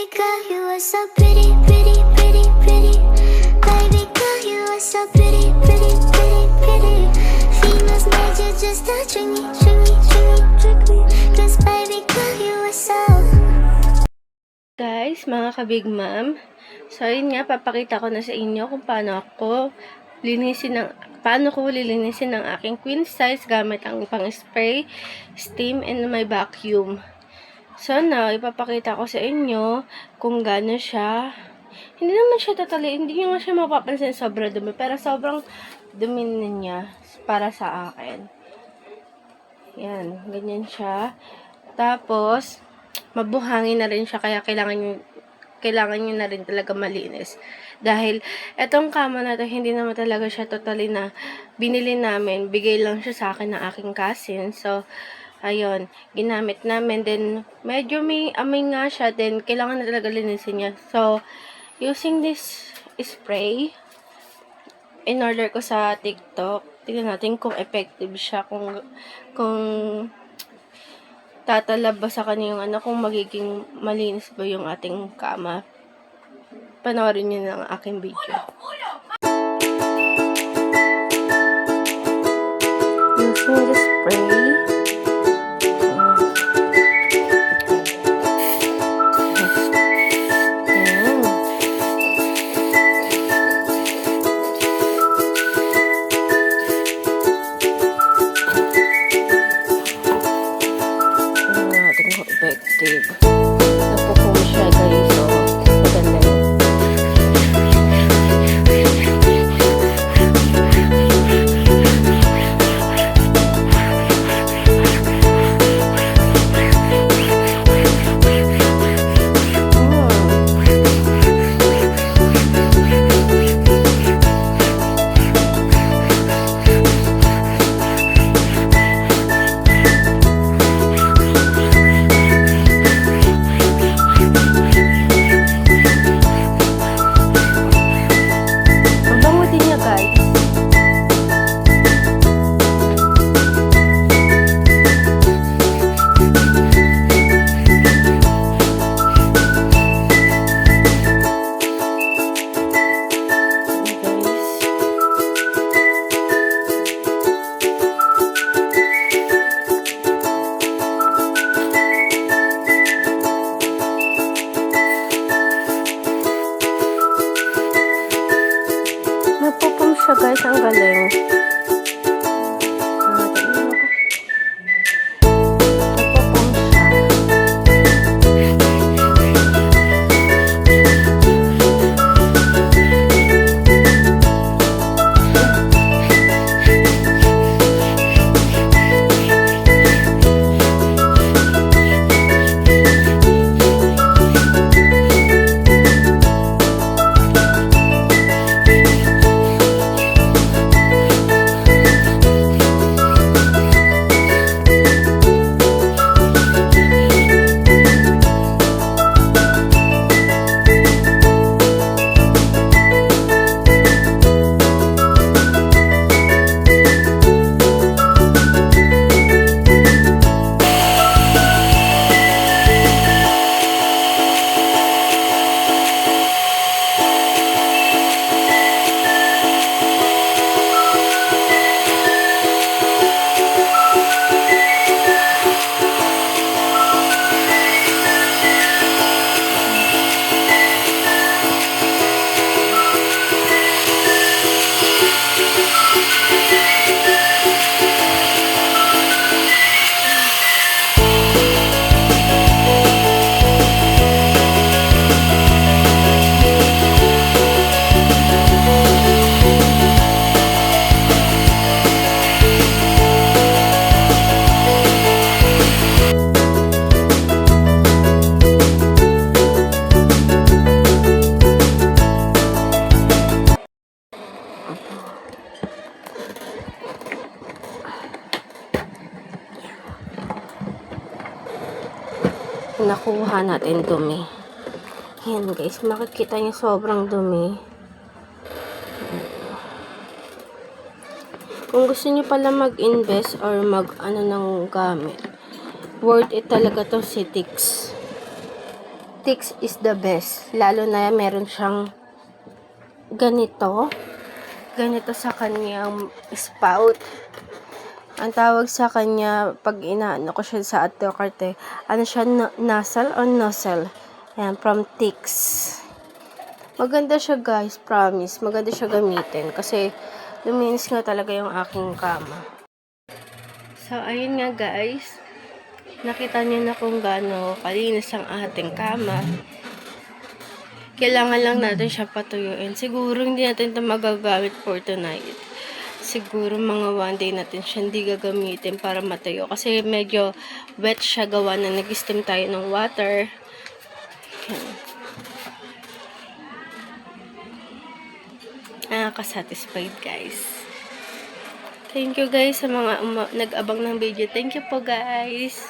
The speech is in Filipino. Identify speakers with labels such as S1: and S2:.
S1: Baby girl, you are so pretty, pretty, pretty, pretty. Baby girl, you are so pretty, pretty, pretty, pretty. Females made you just to trick me, trick me, trick me, trick me. Cause baby girl, you are so.
S2: Guys, mga kabig ma'am, so yun nga, papakita ko na sa inyo kung paano ko lilinisin ng aking queen size gamit ang pang spray, steam, and my vacuum. So now, ipapakita ko sa inyo kung gaano siya. Hindi naman siya totally, hindi nyo nga siya mapapansin sobrang dumi, pero sobrang dumi na niya para sa akin. Yan, ganyan siya. Tapos, mabuhangin na rin siya, kaya kailangan nyo na rin talaga malinis. Dahil, etong kama na to, hindi naman talaga siya totally na binili namin. Bigay lang siya sa akin ng aking cousin. So, ayun, ginamit namin. Then, medyo may amoy nga siya. Then, kailangan na talaga linisin niya. So, using this spray, in order ko sa TikTok, tignan natin kung effective siya, kung tatalab ba sa kanya yung kung magiging malinis ba yung ating kama. Panoorin nyo ng aking video. Using the spray. Effective. Napupo siya guys. So, maganda yun. Napupum siya guys, ang galing. Napupum siya. Nakuha natin dumi. Yan guys, makikita niyo sobrang dumi. Kung gusto niyo pala mag-invest or ng gamit, worth it talaga to si Tix. Tix is the best. Lalo na meron siyang ganito sa kanyang spout. Ang tawag sa kanya, pag inaano ko siya sa Atokarte, ano siya, nozzle or nozzle. Ayan, from Tix. Maganda siya guys, promise. Maganda siya gamitin. Kasi, luminis nga talaga yung aking kama. So, ayun nga guys. Nakita niyo na kung gaano kalinis ang ating kama. Kailangan lang natin siya patuyuin. Siguro hindi natin ito magagamit for tonight. Siguro mga one day natin siya hindi gagamitin para matuyo. Kasi medyo wet siya, gawa na nag-steam tayo ng water. Nakaka-satisfied guys. Thank you guys sa mga nag-abang ng video. Thank you po guys.